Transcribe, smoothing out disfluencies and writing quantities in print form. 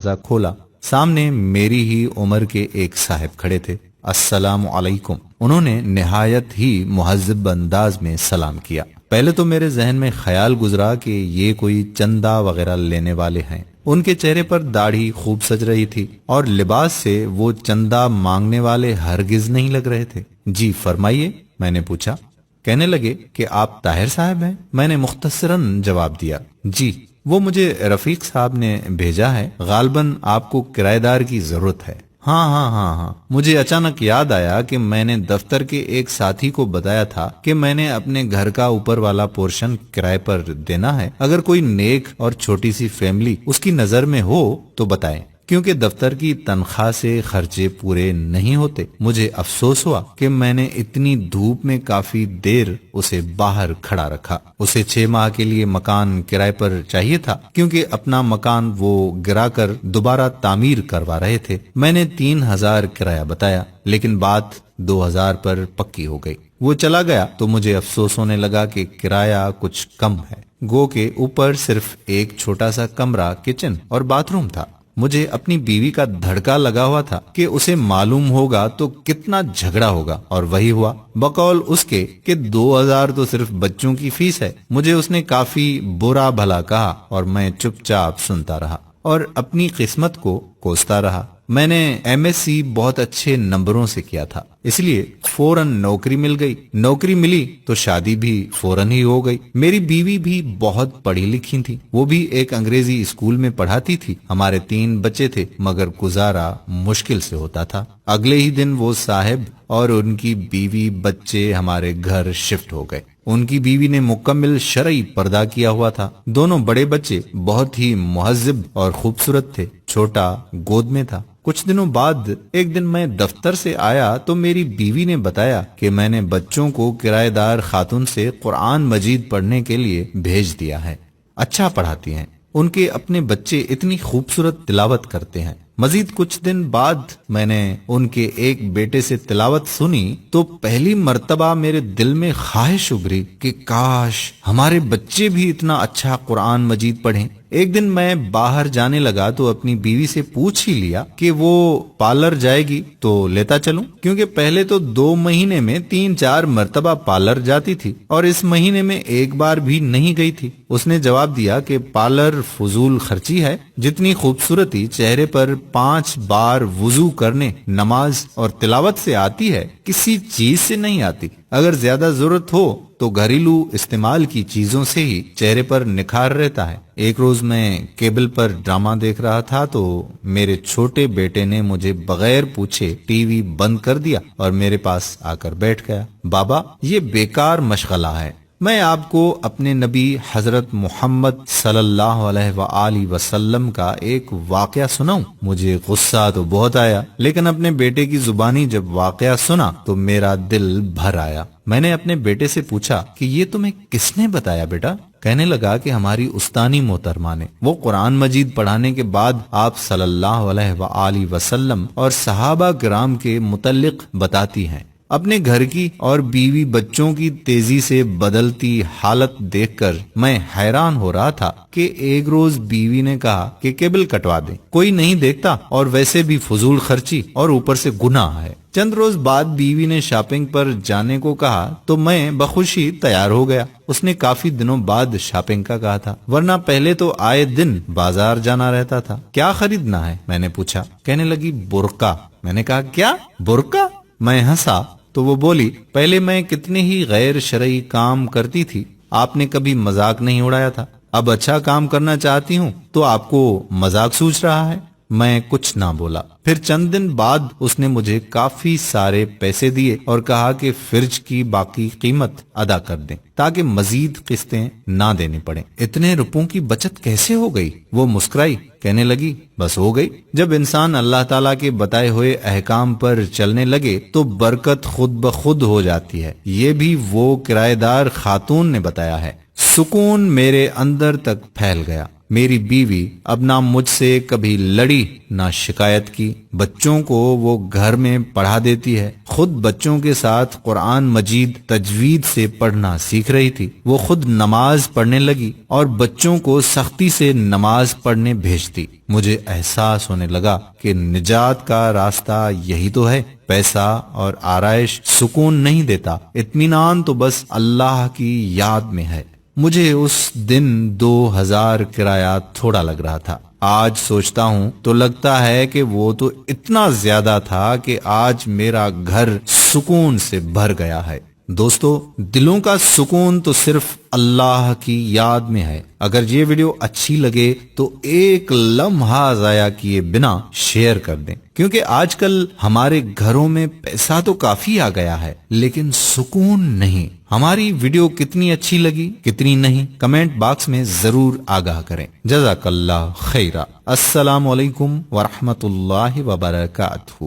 दरवाजा खोला। सामने मेरी ही उम्र के एक साहब खड़े थे। अस्सलाम अलैकुम। उन्होंने निहायत ही मुहज्जब अंदाज में सलाम किया। पहले तो मेरे जहन में ख्याल गुजरा कि ये कोई चंदा वगैरह लेने वाले हैं। उनके चेहरे पर दाढ़ी खूब सज रही थी और लिबास से वो चंदा मांगने वाले हरगिज नहीं लग रहे थे। जी फरमाइए, मैंने पूछा। कहने लगे कि आप ताहिर साहब हैं। मैंने मुख्तसरन जवाब दिया, जी वो मुझे रफीक साहब ने भेजा है, गालबन आपको किराएदार की जरूरत है। हाँ, मुझे अचानक याद आया कि मैंने दफ्तर के एक साथी को बताया था कि मैंने अपने घर का ऊपर वाला पोर्शन किराए पर देना है। अगर कोई नेक और छोटी सी फैमिली उसकी नजर में हो तो बताएं, क्योंकि दफ्तर की तनख्वाह से खर्चे पूरे नहीं होते। मुझे अफसोस हुआ कि मैंने इतनी धूप में काफी देर उसे बाहर खड़ा रखा। उसे 6 माह के लिए मकान किराए पर चाहिए था, क्योंकि अपना मकान वो गिराकर दोबारा तामीर करवा रहे थे। मैंने 3000 किराया बताया, लेकिन बात 2000 पर पक्की हो गई। वो चला गया तो मुझे अफसोस होने लगा कि किराया कुछ कम है। गो के ऊपर सिर्फ एक छोटा सा कमरा, किचन और बाथरूम था। मुझे अपनी बीवी का धड़का लगा हुआ था कि उसे मालूम होगा तो कितना झगड़ा होगा, और वही हुआ। बकौल उसके कि 2000 तो सिर्फ बच्चों की फीस है। मुझे उसने काफी बुरा भला कहा और मैं चुपचाप सुनता रहा और अपनी किस्मत को कोसता रहा। मैंने एमएससी बहुत अच्छे नंबरों से किया था, इसलिए फौरन नौकरी मिल गई। नौकरी मिली तो शादी भी फौरन ही हो गई। मेरी बीवी भी बहुत पढ़ी लिखी थी, वो भी एक अंग्रेजी स्कूल में पढ़ाती थी। हमारे 3 बच्चे थे, मगर गुजारा मुश्किल से होता था। अगले ही दिन वो साहब और उनकी बीवी बच्चे हमारे घर शिफ्ट हो गए। उनकी बीवी ने मुकम्मल शरई पर्दा किया हुआ था। दोनों बड़े बच्चे बहुत ही मुहज्जब और खूबसूरत थे। छोटा गोद में था। कुछ दिनों बाद एक दिन मैं दफ्तर से आया तो मेरी बीवी ने बताया कि मैंने बच्चों को किराएदार खातून से कुरान मजीद पढ़ने के लिए भेज दिया है। अच्छा पढ़ाती हैं। उनके अपने बच्चे इतनी खूबसूरत तिलावत करते हैं। मजीद कुछ दिन बाद मैंने उनके एक बेटे से तिलावत सुनी तो पहली मर्तबा मेरे दिल में ख्वाहिश उभरी कि काश हमारे बच्चे भी इतना अच्छा कुरान मजीद पढ़ें। एक दिन मैं बाहर जाने लगा तो अपनी बीवी से पूछ ही लिया कि वो पार्लर जाएगी तो लेता चलूं, क्योंकि पहले तो 2 महीने में 3-4 मर्तबा पार्लर जाती थी और इस महीने में एक बार भी नहीं गई थी। उसने जवाब दिया कि पार्लर फजूल खर्ची है। जितनी खूबसूरती चेहरे पर 5 बार वुजू करने, नमाज और तिलावत से आती है, किसी चीज से नहीं आती। अगर ज्यादा जरूरत हो तो घरेलू इस्तेमाल की चीजों से ही चेहरे पर निखार रहता है। एक रोज मैं केबल पर ड्रामा देख रहा था तो मेरे छोटे बेटे ने मुझे बगैर पूछे टीवी बंद कर दिया और मेरे पास आकर बैठ गया। बाबा, ये बेकार मशगला है। मैं आपको अपने नबी हजरत मोहम्मद सल्लल्लाहु अलैहि वसल्लम का एक वाकया सुनाऊं? मुझे गुस्सा तो बहुत आया, लेकिन अपने बेटे की जुबानी जब वाकया सुना तो मेरा दिल भर आया। मैंने अपने बेटे से पूछा कि ये तुम्हें किसने बताया बेटा? कहने लगा कि हमारी उस्तानी मोहतरमा ने। वो कुरान मजीद पढ़ाने के बाद आप सल्लल्लाहु अलैहि वसल्लम और सहाबा किराम के मुतल्लिक बताती हैं। अपने घर की और बीवी बच्चों की तेजी से बदलती हालत देखकर मैं हैरान हो रहा था कि एक रोज बीवी ने कहा कि केबल कटवा दें, कोई नहीं देखता और वैसे भी फजूल खर्ची और ऊपर से गुनाह है। चंद रोज बाद बीवी ने शॉपिंग पर जाने को कहा तो मैं बखुशी तैयार हो गया। उसने काफी दिनों बाद शॉपिंग का कहा था, वरना पहले तो आए दिन बाजार जाना रहता था। क्या खरीदना है? मैंने पूछा। कहने लगी बुर्का। मैंने कहा क्या बुर्का? मैं हंसा तो वो बोली, पहले मैं कितने ही गैर शरई काम करती थी, आपने कभी मजाक नहीं उड़ाया था। अब अच्छा काम करना चाहती हूँ तो आपको मजाक सूझ रहा है। मैं कुछ ना बोला। फिर चंद दिन बाद उसने मुझे काफी सारे पैसे दिए और कहा कि फ्रिज की बाकी कीमत अदा कर दें ताकि मजीद किस्तें ना देनी पड़े। इतने रुपयों की बचत कैसे हो गई? वो मुस्कुराई, कहने लगी, बस हो गई। जब इंसान अल्लाह ताला के बताए हुए अहकाम पर चलने लगे तो बरकत खुद ब खुद हो जाती है। ये भी वो किराएदार खातून ने बताया है। सुकून मेरे अंदर तक फैल गया। میری بیوی اب نہ مجھ سے کبھی لڑی نہ شکایت کی، بچوں کو وہ گھر میں پڑھا دیتی ہے، خود بچوں کے ساتھ قرآن مجید تجوید سے پڑھنا سیکھ رہی تھی، وہ خود نماز پڑھنے لگی اور بچوں کو سختی سے نماز پڑھنے بھیجتی۔ مجھے احساس ہونے لگا کہ نجات کا راستہ یہی تو ہے۔ پیسہ اور آرائش سکون نہیں دیتا، اطمینان تو بس اللہ کی یاد میں ہے۔ مجھے اس دن 2000 کرایہ تھوڑا لگ رہا تھا، آج سوچتا ہوں تو لگتا ہے کہ وہ تو اتنا زیادہ تھا کہ آج میرا گھر سکون سے بھر گیا ہے۔ دوستو، دلوں کا سکون تو صرف اللہ کی یاد میں ہے۔ اگر یہ ویڈیو اچھی لگے تو ایک لمحہ ضائع کیے بنا شیئر کر دیں، کیونکہ آج کل ہمارے گھروں میں پیسہ تو کافی آ گیا ہے لیکن سکون نہیں۔ ہماری ویڈیو کتنی اچھی لگی کتنی نہیں، کمنٹ باکس میں ضرور آگاہ کریں۔ جزاک اللہ خیرہ۔ السلام علیکم ورحمۃ اللہ وبرکاتہ۔